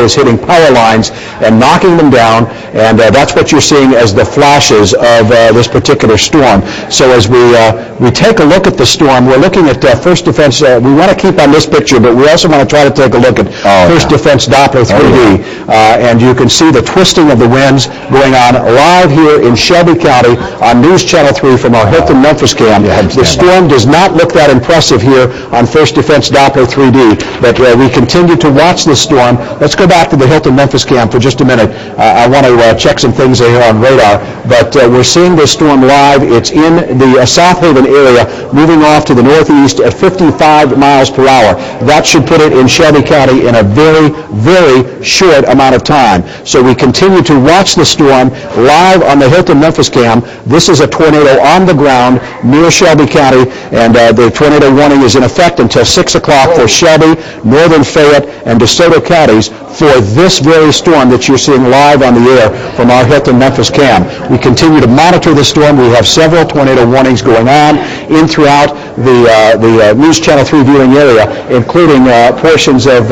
tornado is hitting power lines and knocking them down, and that's what you're seeing as the flashes of this particular storm. So as we take a look at the storm, we're looking at First Defense. We want to keep on this picture, but we also want to try to take a look at First Defense Doppler 3D, and you can see the twisting of the winds going on live here in Shelby County on News Channel 3 from our Hilton Memphis cam. The storm does not look that impressive here on First Defense Doppler 3D, but we continue to watch this storm. Let's go back to the Hilton Memphis cam for just a minute. I want to check some things here on radar, but we're seeing this storm live. It's in the South Haven area, moving off to the northeast at 55 miles per hour. That should put it in Shelby County in a very, very short amount of time. So we continue to watch the storm live on the Hilton Memphis cam. This is a tornado on the ground near Shelby County, and the tornado warning is in effect until 6 o'clock for Shelby, Northern Fayette, and DeSoto counties for this very storm that you're seeing live on the air from our Hilton Memphis cam. We continue to monitor the storm. We have several tornado warnings going on in throughout the News Channel 3 viewing area, including portions of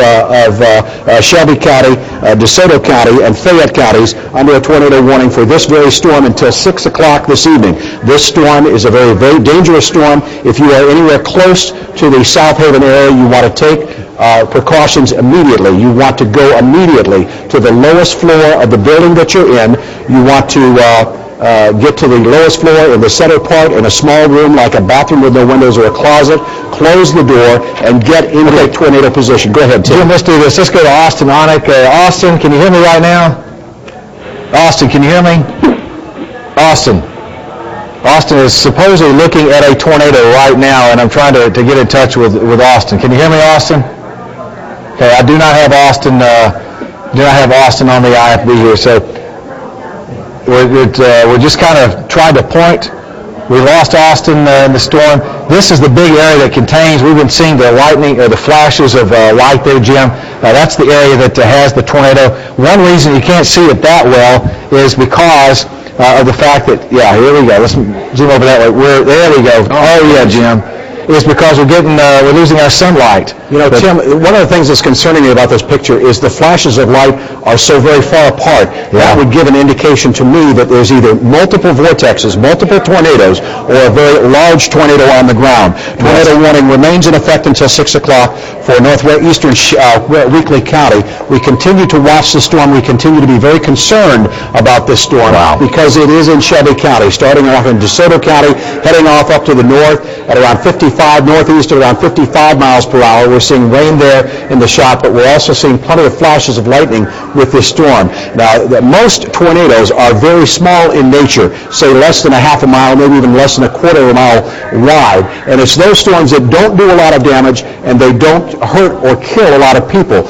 Shelby County, DeSoto County, and Fayette counties under a tornado warning for this very storm until 6 o'clock this evening. This storm is a very, very dangerous storm. If you are anywhere close to the South Haven area, you want to take precautions immediately. You want to go immediately to the lowest floor of the building that you're in. You want to get to the lowest floor in the center part in a small room like a bathroom with no windows or a closet. Close the door and get into a tornado position. Go ahead, Tim. Let's do this. Let's go to Austin Onick. Austin, can you hear me right now? Austin, can you hear me? Austin. Austin is supposedly looking at a tornado right now, and I'm trying to get in touch with Austin. Can you hear me, Austin? Okay, I do not have Austin. On the IFB here, so we're just kind of trying to point. We lost Austin in the storm. This is the big area that contains. We've been seeing the lightning or the flashes of light there, Jim. That's the area that has the tornado. One reason you can't see it that well is because of the fact that, here we go. Let's zoom over that way. There we go. Oh yeah, Jim. Is because we're losing our sunlight. You know, Tim, one of the things that's concerning me about this picture is the flashes of light are so very far apart. That would give an indication to me that there's either multiple vortexes, multiple tornadoes, or a very large tornado on the ground. Tornado warning remains in effect until 6 o'clock for northwestern Weakley County. We continue to watch the storm. We continue to be very concerned about this storm because it is in Shelby County, starting off in DeSoto County, heading off up to the north at around 55, northeast at around 55 miles per hour. We're seeing rain there in the shot, but we're also seeing plenty of flashes of lightning with this storm. Now, most tornadoes are very small in nature, say less than a half a mile, maybe even less than a quarter of a mile wide, and it's those storms that don't do a lot of damage and they don't hurt or kill a lot of people,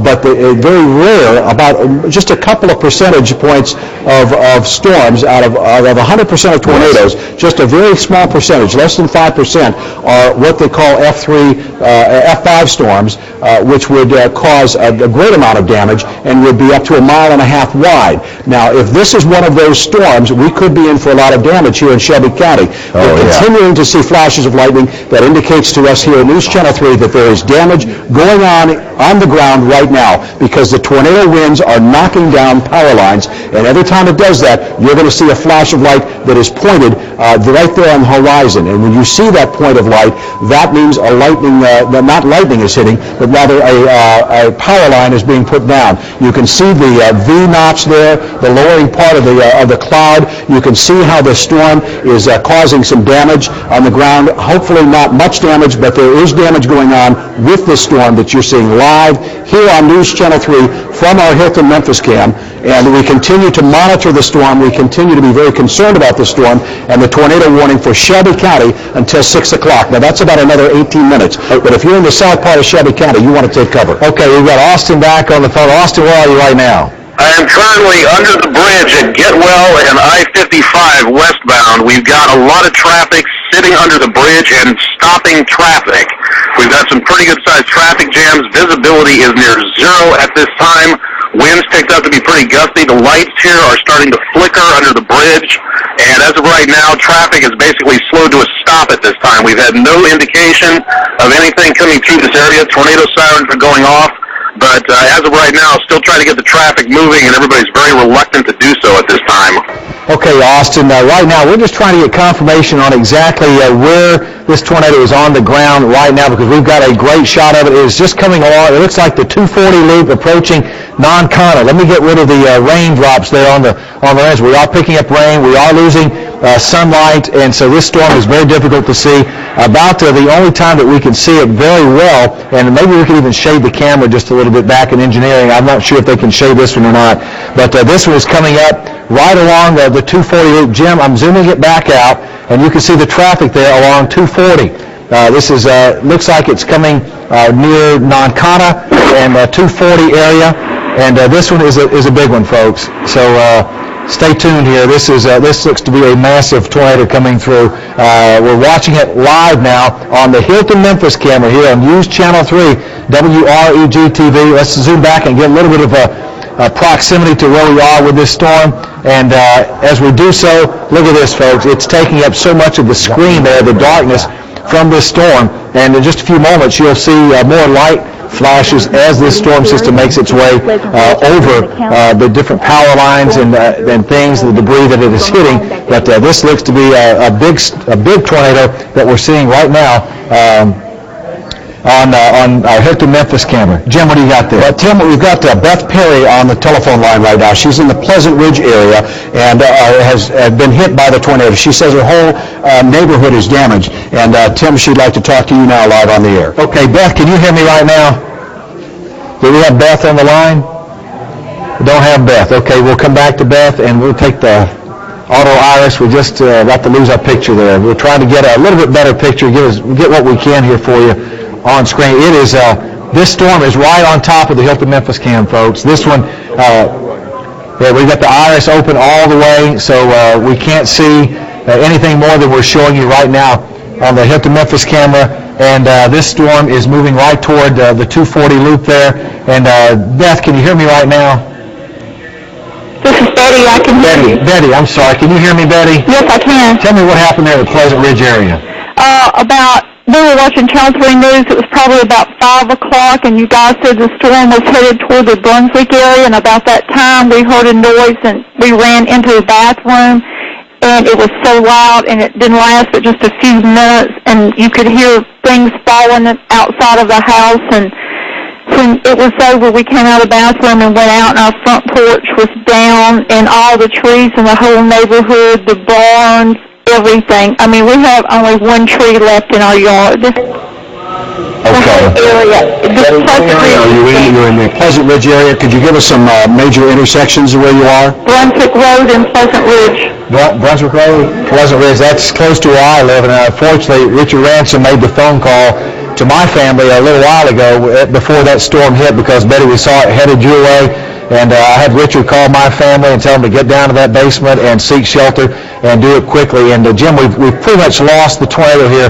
but they're very rare, about just a couple of percentage points of storms out of 100% of tornadoes, just a very small percentage, less than 5%, are what they call F5 storms, which would cause a great amount of damage and would be up to 1.5 miles wide. Now, if this is one of those storms, we could be in for a lot of damage here in Shelby County. We're continuing to see flashes of lightning. That indicates to us here at News Channel 3 that there is damage going on the ground right now because the tornado winds are knocking down power lines, and every time it does that, you're going to see a flash of light that is pointed right there on the horizon. And when you see that point of light, that means a lightning, not lightning is hitting, but rather a power line is being put down. You can see the V notch there, the lowering part of the cloud. You can see how the storm is causing some damage on the ground. Hopefully not much damage, but there is damage going on with this storm that you're seeing live here on News Channel 3 from our Hilton Memphis cam. And we continue to monitor the storm. We continue to be very concerned about the storm and the tornado warning for Shelby County until 6 o'clock. Now, that's about another 18 minutes. But if you're in the south part of Shelby County, you want to take cover. Okay, we've got Austin back on the phone. Austin, where are you right now? I am currently under the bridge at Getwell and I-55 westbound. We've got a lot of traffic sitting under the bridge and stopping traffic. We've got some pretty good-sized traffic jams. Visibility is near zero at this time. Winds picked up to be pretty gusty. The lights here are starting to flicker under the bridge. And as of right now, traffic is basically slowed to a stop at this time. We've had no indication of anything coming through this area. Tornado sirens are going off. But as of right now, still trying try to get the traffic moving, and everybody's very reluctant to do so at this time. Okay, Austin, right now we're just trying to get confirmation on exactly where this tornado is on the ground right now, because we've got a great shot of it. It is just coming along. It looks like the 240 loop approaching Non-Connor. Let me get rid of the raindrops there on the lens. We are picking up rain. We are losing sunlight, and so this storm is very difficult to see. About the only time that we can see it very well, and maybe we can even shade the camera just a little bit back in engineering. I'm not sure if they can shade this one or not, but this one is coming up right along the 240 loop. Jim, I'm zooming it back out, and you can see the traffic there along 240. This is looks like it's coming near Non-Connor and 240 area, and this one is a big one, folks. So stay tuned here. This looks to be a massive tornado coming through. We're watching it live now on the Hilton Memphis camera here on News Channel 3, WREG TV. Let's zoom back and get a little bit of proximity to where we are with this storm. And as we do so, look at this, folks. It's taking up so much of the screen there, the darkness from this storm. And in just a few moments, you'll see more light flashes as this storm system makes its way over the different power lines and things, the debris that it is hitting. But this looks to be a big tornado that we're seeing right now on our Hilton Memphis camera. Jim, what do you got there? Well, Tim, we've got Beth Perry on the telephone line right now. She's in the Pleasant Ridge area and has been hit by the tornado. She says her whole neighborhood is damaged. And Tim, she'd like to talk to you now live on the air. Okay, Beth, can you hear me right now? Do we have Beth on the line? We don't have Beth. Okay, we'll come back to Beth and we'll take the auto iris. We're just about to lose our picture there. We're trying to get a little bit better picture, get what we can here for you on screen. It is this storm is right on top of the Hilton Memphis cam, folks. This one, we've got the iris open all the way, so we can't see anything more than we're showing you right now on the Hilton Memphis camera. And this storm is moving right toward the 240 loop there. And Beth, can you hear me right now? This is Betty. I can hear you. Betty, I'm sorry. Can you hear me, Betty? Yes, I can. Tell me what happened there in the Pleasant Ridge area. We were watching Channel 3 News. It was probably about 5 o'clock, and you guys said the storm was headed toward the Brunswick area, and about that time we heard a noise, and we ran into the bathroom, and it was so loud, and it didn't last but just a few minutes, and you could hear things falling outside of the house, and when it was over, we came out of the bathroom and went out, and our front porch was down, and all the trees in the whole neighborhood, the barns, everything. I mean, we have only one tree left in our yard. Okay. You're in the Pleasant Ridge area. Could you give us some major intersections of where you are? Brunswick Road and Pleasant Ridge. Brunswick Road, Pleasant Ridge, that's close to where I live, and unfortunately, Richard Ransom made the phone call to my family a little while ago before that storm hit, because Betty, we saw it headed your way. And I had Richard call my family and tell them to get down to that basement and seek shelter and do it quickly. And Jim, we've pretty much lost the tornado here.